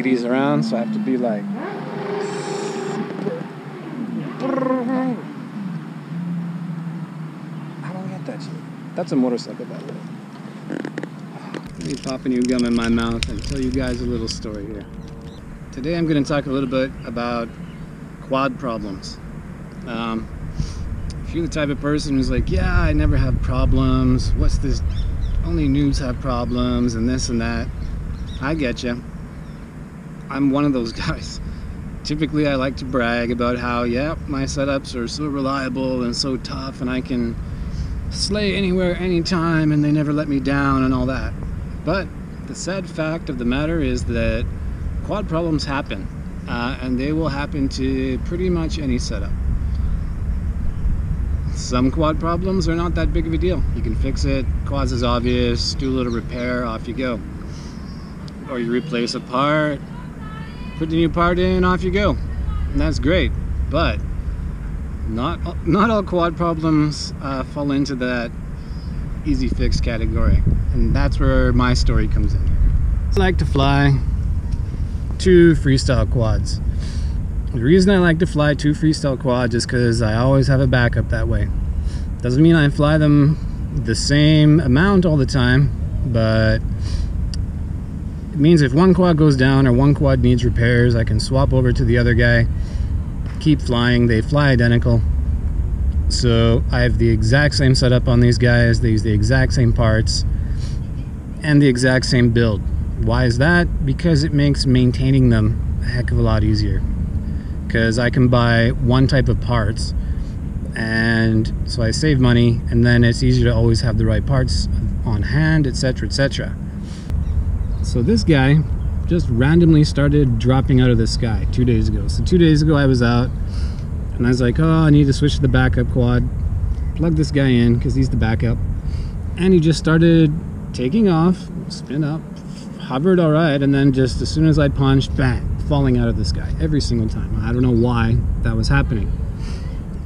ladies around, so I have to be like... How do I get that shit? That's a motorcycle, by the way. Let me pop a new gum in my mouth and tell you guys a little story here. Today I'm going to talk a little bit about quad problems. If you're the type of person who's like, yeah, I never have problems, what's this, only noobs have problems and this and that, I get you. I'm one of those guys. Typically I like to brag about how, yeah, my setups are so reliable and so tough and I can slay anywhere, anytime, and they never let me down and all that. But the sad fact of the matter is that quad problems happen, and they will happen to pretty much any setup. Some quad problems are not that big of a deal. You can fix it, quads is obvious, do a little repair, off you go. Or you replace a part, put the new part in, off you go. And that's great, but not all quad problems fall into that easy fix category. And that's where my story comes in. I like to fly 2 freestyle quads. The reason I like to fly 2 freestyle quads is because I always have a backup that way. Doesn't mean I fly them the same amount all the time, but it means if one quad goes down or one quad needs repairs, I can swap over to the other guy, keep flying. They fly identical. So I have the exact same setup on these guys. They use the exact same parts and the exact same build. Why is that? Because it makes maintaining them a heck of a lot easier. Because I can buy one type of parts, and so I save money, and then it's easier to always have the right parts on hand, etc., etc. So this guy just randomly started dropping out of the sky 2 days ago. So 2 days ago I was out, and I was like, oh, I need to switch to the backup quad. Plug this guy in, because he's the backup. And he just started taking off, spin up, hovered all right, and then just as soon as I punched, bang, falling out of the sky every single time. I don't know why that was happening.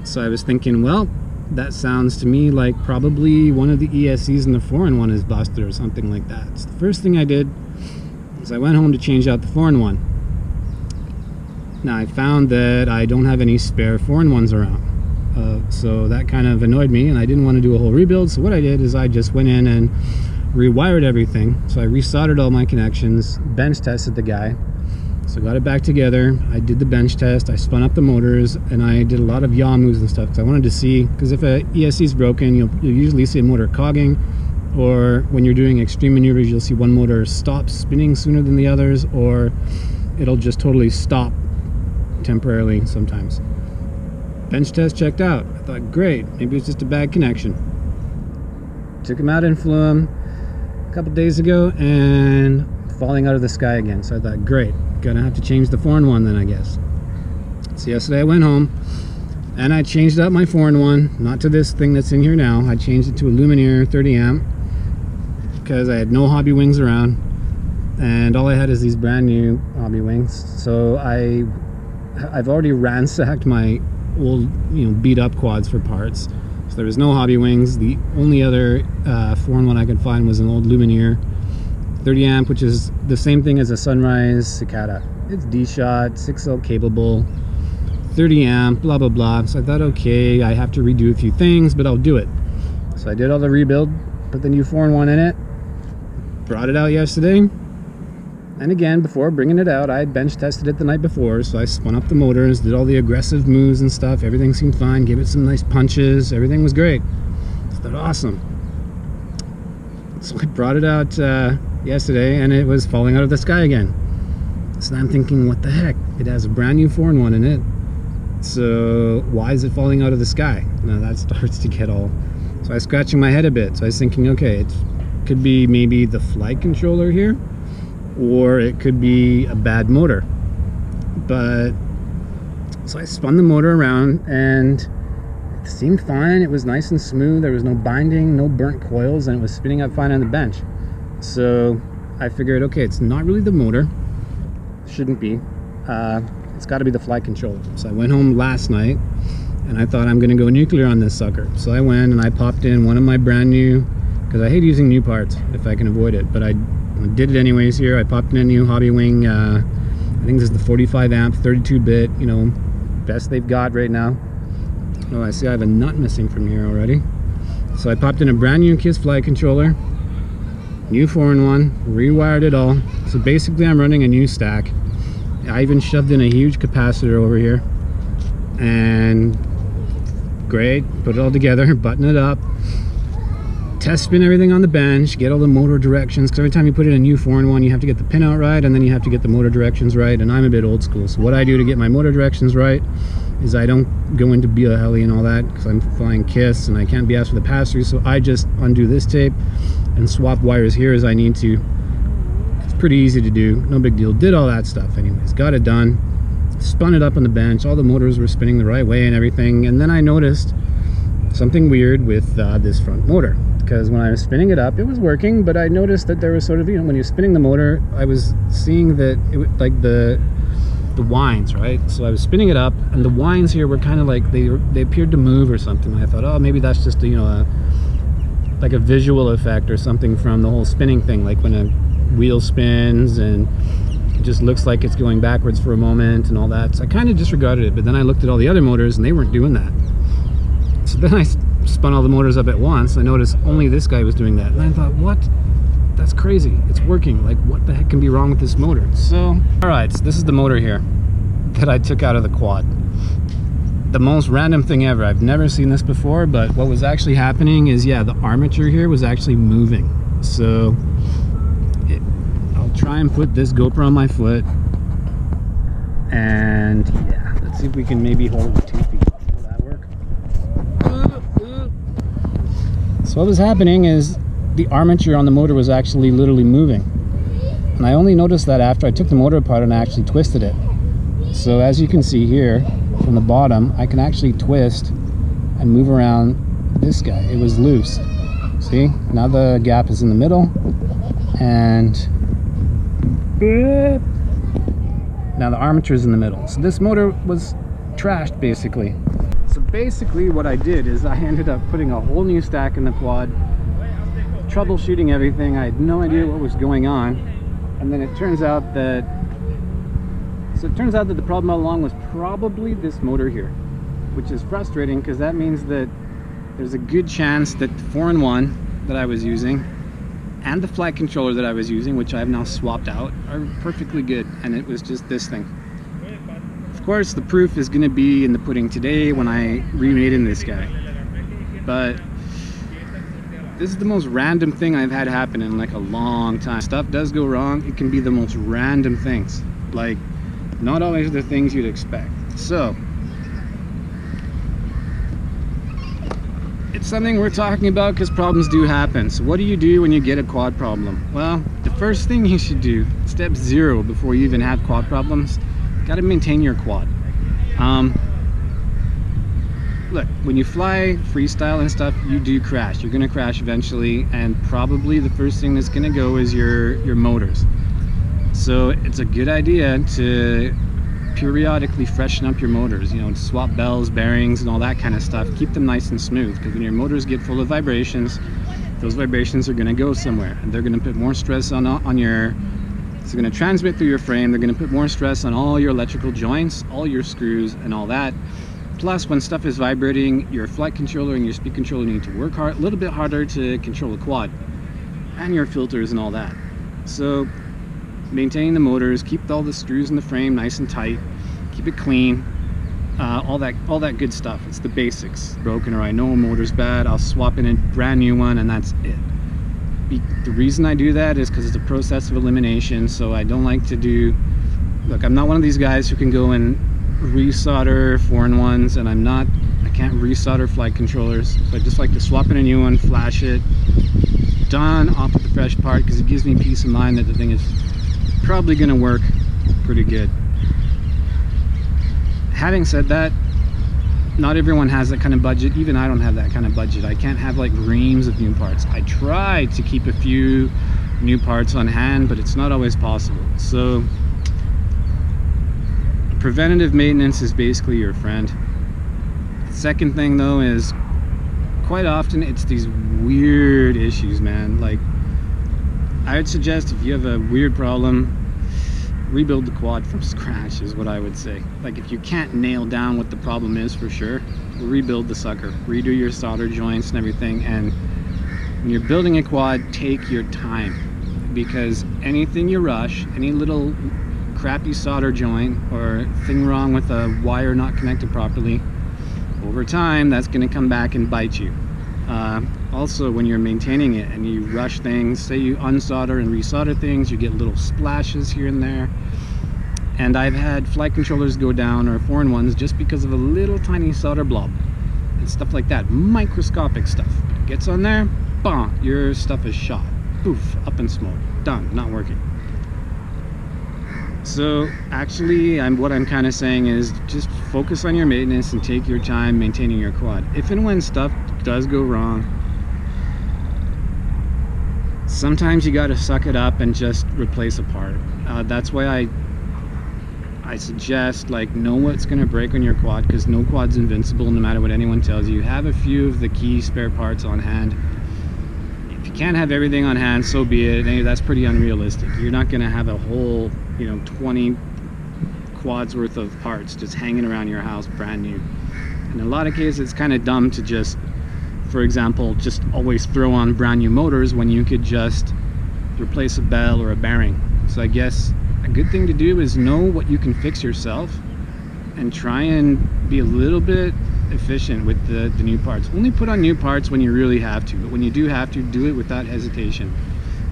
So I was thinking, well, that sounds to me like probably one of the ESCs in the 4-in-1 is busted or something like that. So the first thing I did is I went home to change out the 4-in-1. Now I found that I don't have any spare 4-in-1s around. So that kind of annoyed me, and I didn't want to do a whole rebuild. So what I did is I just went in and rewired everything. So I resoldered all my connections, bench tested the guy. So got it back together. I did the bench test, I spun up the motors, and I did a lot of yaw moves and stuff because I wanted to see, because if a ESC is broken, you'll usually see a motor cogging, or when you're doing extreme maneuvers, you'll see one motor stop spinning sooner than the others, or it'll just totally stop temporarily sometimes. Bench test checked out. I thought, great, maybe it's just a bad connection. Took him out and flew him a couple days ago, and falling out of the sky again. So I thought, great, gonna have to change the 4-in-1 then, I guess. So yesterday I went home and I changed out my 4-in-1, not to this thing that's in here now. I changed it to a Lumineer 30 amp because I had no hobby wings around, and all I had is these brand new hobby wings. So I've already ransacked my old, beat up quads for parts. So there was no hobby wings. The only other 4-in-1 I could find was an old Lumineer 30 amp, which is the same thing as a Sunrise Cicada. It's D-shot, 6L capable, 30 amp, blah blah blah. So I thought, okay, I have to redo a few things, but I'll do it. So I did all the rebuild, put the new 4-in-1 in it, brought it out yesterday, and again, before bringing it out, I had bench tested it the night before, so I spun up the motors, did all the aggressive moves and stuff. Everything seemed fine, gave it some nice punches, everything was great. So I thought, awesome. So I brought it out yesterday, and it was falling out of the sky again. So I'm thinking, what the heck? It has a brand new 4-in-1 in it, so why is it falling out of the sky? Now that starts to get all... So I was scratching my head a bit. So I was thinking, okay, it could be maybe the flight controller here, or it could be a bad motor. But so I spun the motor around, and it seemed fine. It was nice and smooth. There was no binding, no burnt coils, and it was spinning up fine on the bench. So I figured, okay, it's not really the motor. Shouldn't be. It's got to be the flight controller. So I went home last night, and I thought, I'm going to go nuclear on this sucker. So I went and I popped in one of my brand new, because I hate using new parts if I can avoid it, but I did it anyways here. I popped in a new Hobby Wing I think this is the 45 amp, 32-bit, you know, best they've got right now. Oh, I see I have a nut missing from here already. So I popped in a brand new KISS flight controller, new 4-in-1, rewired it all. So basically I'm running a new stack. I even shoved in a huge capacitor over here. And great, put it all together, button it up, test spin everything on the bench, get all the motor directions, because every time you put in a new 4-in-1 you have to get the pin out right, and then you have to get the motor directions right, and I'm a bit old school, so what I do to get my motor directions right is I don't go into Bia Heli and all that, because I'm flying KISS and I can't be asked for the pass-through, so I just undo this tape and swap wires here as I need to. It's pretty easy to do, no big deal. Did all that stuff anyways, got it done, spun it up on the bench, all the motors were spinning the right way and everything, and then I noticed something weird with this front motor, because when I was spinning it up it was working, but I noticed that there was sort of, you know, when you're spinning the motor, I was seeing that it was like the winds, right? So I was spinning it up and the winds here were kind of like they appeared to move or something. I thought, oh, maybe that's just, you know, like a visual effect or something from the whole spinning thing, like when a wheel spins and it just looks like it's going backwards for a moment and all that. So I kind of disregarded it, but then I looked at all the other motors and they weren't doing that. So then I spun all the motors up at once. I noticed only this guy was doing that, and I thought, what? That's crazy. It's working. Like, what the heck can be wrong with this motor? So, alright, so this is the motor here that I took out of the quad. The most random thing ever. I've never seen this before, but what was actually happening is, yeah, the armature here was actually moving. So I'll try and put this GoPro on my foot, and yeah, let's see if we can maybe hold the 2 feet. Will that work? So what was happening is the armature on the motor was actually literally moving, and I only noticed that after I took the motor apart and I actually twisted it. So as you can see here from the bottom, I can actually twist and move around this guy. It was loose. See, now the gap is in the middle, and now the armature is in the middle. So this motor was trashed basically. So basically what I did is I ended up putting a whole new stack in the quad, troubleshooting everything. I had no idea what was going on, and then it turns out that the problem all along was probably this motor here, which is frustrating because that means that there's a good chance that the 4-in-1 that I was using and the flight controller that I was using, which I've now swapped out, are perfectly good, and it was just this thing. Of course, the proof is going to be in the pudding today when I remade in this guy, but this is the most random thing I've had happen in like a long time. Stuff does go wrong. It can be the most random things, like not always the things you'd expect. So it's something we're talking about because problems do happen. So what do you do when you get a quad problem? Well, the first thing you should do, step 0 before you even have quad problems, got to maintain your quad. Look, when you fly freestyle and stuff, you do crash. You're gonna crash eventually, and probably the first thing that's gonna go is your motors. So it's a good idea to periodically freshen up your motors, you know, swap bells, bearings, and all that kind of stuff. Keep them nice and smooth, because when your motors get full of vibrations, those vibrations are gonna go somewhere, and they're gonna put more stress on your, it's gonna transmit through your frame. They're gonna put more stress on all your electrical joints, all your screws, and all that. Plus, when stuff is vibrating, your flight controller and your speed controller need to work hard, a little bit harder to control the quad, and your filters and all that. So maintaining the motors, keep all the screws in the frame nice and tight, keep it clean, all that good stuff. It's the basics. Broken, or I know a motor's bad, I'll swap in a brand new one, and that's it. The reason I do that is because it's a process of elimination. So I don't like to do, look, I'm not one of these guys who can go and resolder 4-in-1s, and I can't resolder flight controllers. So I just like to swap in a new one, flash it, done, off with the fresh part, because it gives me peace of mind that the thing is probably going to work pretty good. Having said that, not everyone has that kind of budget. Even I don't have that kind of budget. I can't have like reams of new parts. I try to keep a few new parts on hand, but it's not always possible. So preventative maintenance is basically your friend. Second thing though is, quite often it's these weird issues, man. Like, I would suggest if you have a weird problem, rebuild the quad from scratch is what I would say. Like, if you can't nail down what the problem is for sure, rebuild the sucker, redo your solder joints and everything. And when you're building a quad, take your time, because anything you rush, any little crappy solder joint or thing wrong with a wire not connected properly, over time that's going to come back and bite you. Also, when you're maintaining it and you rush things, say you unsolder and resolder things, you get little splashes here and there. And I've had flight controllers go down, or foreign ones, just because of a little tiny solder blob and stuff like that. Microscopic stuff. It gets on there, bam, your stuff is shot. Poof, up in smoke. Done, not working. So actually, what I'm kind of saying is just focus on your maintenance and take your time maintaining your quad. If and when stuff does go wrong, sometimes you got to suck it up and just replace a part. That's why I suggest, like, know what's going to break on your quad, because no quad's invincible no matter what anyone tells you. Have a few of the key spare parts on hand. If you can't have everything on hand, so be it. That's pretty unrealistic. You're not going to have a whole, 20 quads worth of parts just hanging around your house brand new. In a lot of cases, it's kind of dumb to just, for example, just always throw on brand new motors when you could just replace a bell or a bearing. So I guess a good thing to do is know what you can fix yourself and try and be a little bit efficient with the new parts. Only put on new parts when you really have to, but when you do have to, do it without hesitation.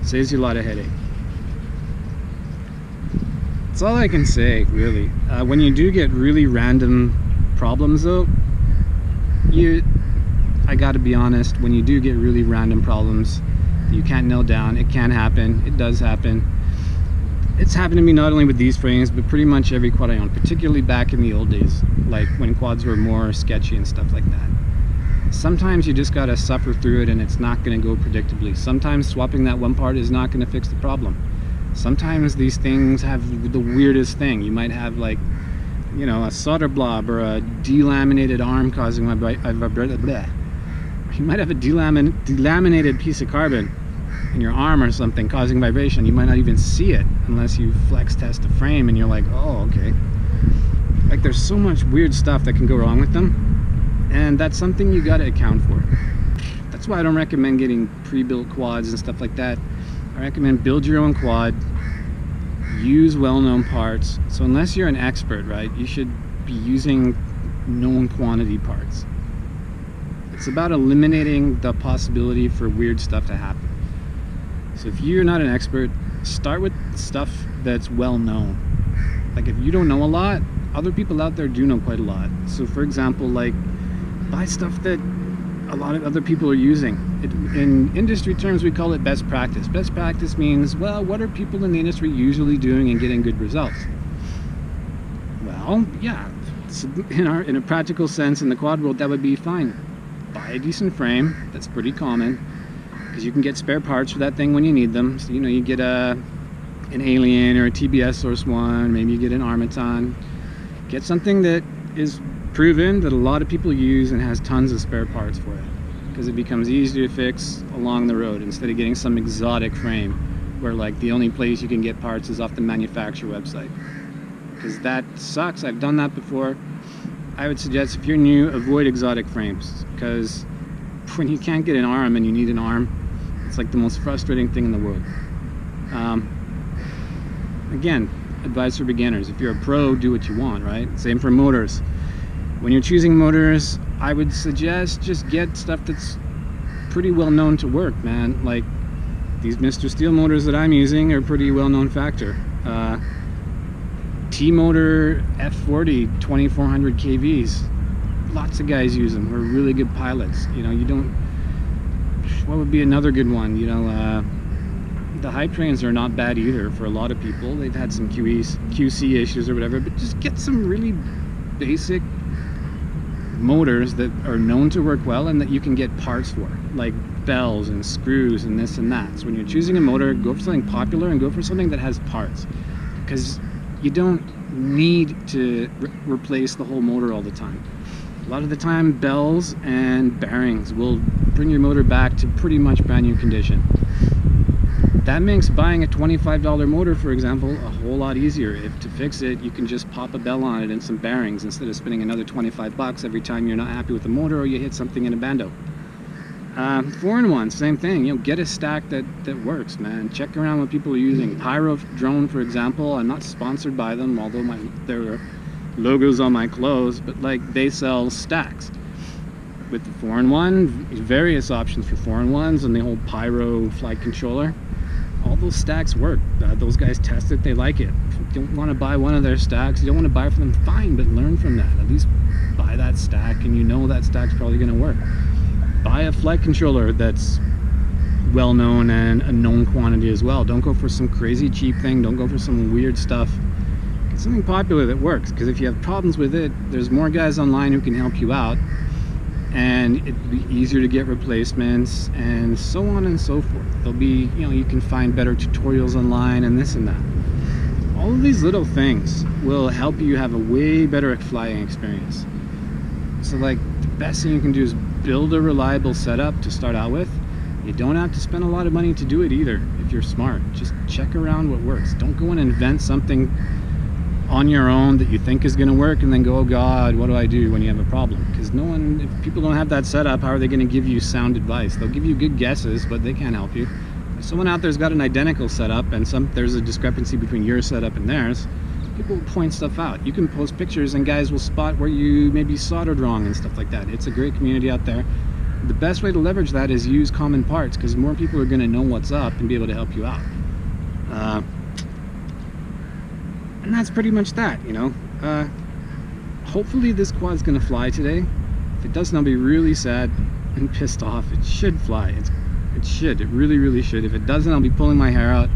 Saves you a lot of headache. That's all I can say, really. When you do get really random problems though, I gotta be honest, when you do get really random problems that you can't nail down, it can happen, it does happen. It's happened to me not only with these frames, but pretty much every quad I owned, particularly back in the old days, like when quads were more sketchy and stuff like that. Sometimes you just gotta suffer through it and it's not gonna go predictably. Sometimes swapping that one part is not gonna fix the problem. Sometimes these things have the weirdest thing. You might have, like, a solder blob or a delaminated arm causing you might have a delaminated piece of carbon in your arm or something causing vibration. You might not even see it unless you flex test the frame and you're like, oh, okay. Like, there's so much weird stuff that can go wrong with them, and that's something you got to account for. That's why I don't recommend getting pre-built quads and stuff like that. I recommend build your own quad, use well-known parts. So unless you're an expert, right, you should be using known quantity parts. It's about eliminating the possibility for weird stuff to happen. So if you're not an expert, start with stuff that's well-known. Like, if you don't know a lot, other people out there do know quite a lot. So for example, like, buy stuff that a lot of other people are using. In industry terms, we call it best practice. Best practice means, well, what are people in the industry usually doing and getting good results? Well, yeah, in a practical sense, in the quad world, that would be fine. Buy a decent frame. That's pretty common, because you can get spare parts for that thing when you need them. So, you get an Alien or a TBS Source 1, maybe you get an Armaton. Get something that is proven, that a lot of people use, and has tons of spare parts for it, because it becomes easier to fix along the road instead of getting some exotic frame where, like, the only place you can get parts is off the manufacturer website, because that sucks. I've done that before. I would suggest, if you're new, avoid exotic frames, because when you can't get an arm and you need an arm, it's like the most frustrating thing in the world. Again, advice for beginners. If you're a pro, do what you want, right? Same for motors. When you're choosing motors, I would suggest just get stuff that's pretty well known to work, man. Like, these Mr. Steel motors that I'm using are pretty well known factor. T-motor F40 2400 kVs. Lots of guys use them. We're really good pilots. What would be another good one? The hype trains are not bad either for a lot of people. They've had some QC issues or whatever, but just get some really basic motors that are known to work well and that you can get parts for, like bells and screws and this and that. So when you're choosing a motor, go for something popular and go for something that has parts, because you don't need to replace the whole motor all the time. A lot of the time, bells and bearings will bring your motor back to pretty much brand new condition. that makes buying a $25 motor, for example, a whole lot easier. If to fix it, you can just pop a bell on it and some bearings instead of spending another 25 bucks every time you're not happy with the motor or you hit something in a bando. 4-in-1, same thing. You know, get a stack that works, man. Check around what people are using. Pyro Drone, for example. I'm not sponsored by them, although there are logos on my clothes, but like they sell stacks with the 4-in-1, various options for 4-in-1s, and the whole Pyro flight controller. All those stacks work. Those guys test it, they like it. If you don't want to buy one of their stacks, you don't want to buy from them, fine, but learn from that. At least buy that stack and you know that stack's probably going to work. Buy a flight controller that's well known and a known quantity as well. Don't go for some crazy cheap thing, don't go for some weird stuff. Get something popular that works, because if you have problems with it, there's more guys online who can help you out, and it'd be easier to get replacements and so on and so forth. There'll be, you know, you can find better tutorials online and this and that. All of these little things will help you have a way better flying experience. So like, the best thing you can do is build a reliable setup to start out with. You don't have to spend a lot of money to do it either if you're smart. Just check around what works. Don't go and invent something on your own that you think is going to work and then go, oh god, what do I do when you have a problem? Because no one, if people don't have that setup, how are they going to give you sound advice? They'll give you good guesses, but they can't help you. If someone out there's got an identical setup and there's a discrepancy between your setup and theirs, people will point stuff out. You can post pictures and guys will spot where you maybe soldered wrong and stuff like that. It's a great community out there. The best way to leverage that is use common parts, because more people are going to know what's up and be able to help you out. And that's pretty much that, you know. Hopefully this quad's going to fly today. If it doesn't, I'll be really sad and pissed off. It should fly. It should. It really, really should. If it doesn't, I'll be pulling my hair out.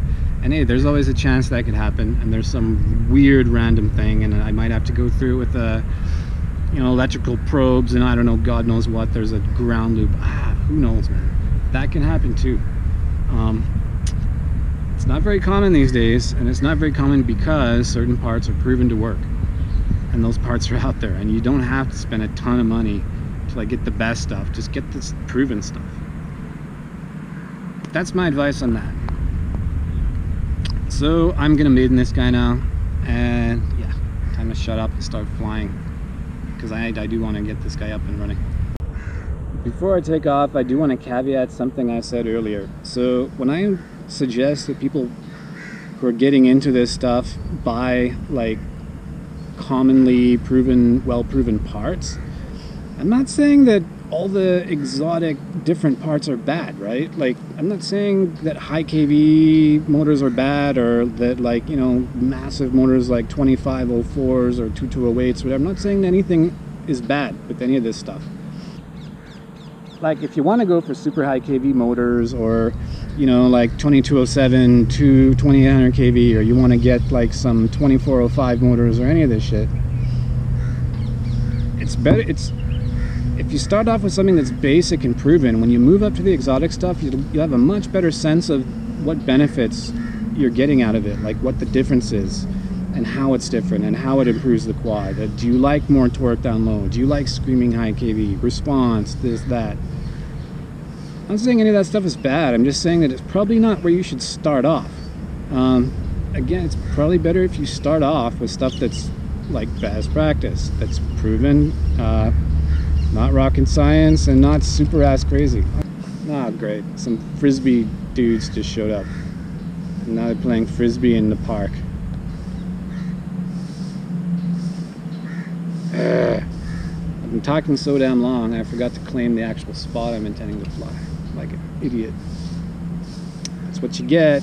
And hey, there's always a chance that could happen, and there's some weird random thing, and I might have to go through it with you know, electrical probes and I don't know, God knows what. There's a ground loop. Who knows, man. That can happen too. It's not very common these days, and it's not very common because certain parts are proven to work, and those parts are out there, and you don't have to spend a ton of money to like get the best stuff. Just get this proven stuff. That's my advice on that. So I'm gonna maiden this guy now, and yeah, time to shut up and start flying, because I do want to get this guy up and running. Before I take off, I do want to caveat something I said earlier. So when I suggest that people who are getting into this stuff buy like commonly proven, well-proven parts, I'm not saying that all the exotic different parts are bad, right? Like, I'm not saying that high kV motors are bad, or that, like, you know, massive motors like 2504s or 2208s, whatever. I'm not saying anything is bad with any of this stuff. Like, if you want to go for super high kV motors, or, you know, like 2207 to 2800 kV, or you want to get like some 2405 motors or any of this shit, it's better. If you start off with something that's basic and proven, when you move up to the exotic stuff, you'll have a much better sense of what benefits you're getting out of it, like what the difference is, and how it's different, and how it improves the quad. Do you like more torque down low? Do you like screaming high kV? Response, this, that. I'm not saying any of that stuff is bad. I'm just saying that it's probably not where you should start off. Again, it's probably better if you start off with stuff that's like best practice, that's proven, not rocket science, and not super ass crazy. Ah, great. Some frisbee dudes just showed up. And now they're playing frisbee in the park. I've been talking so damn long, I forgot to claim the actual spot I'm intending to fly. Like an idiot. That's what you get.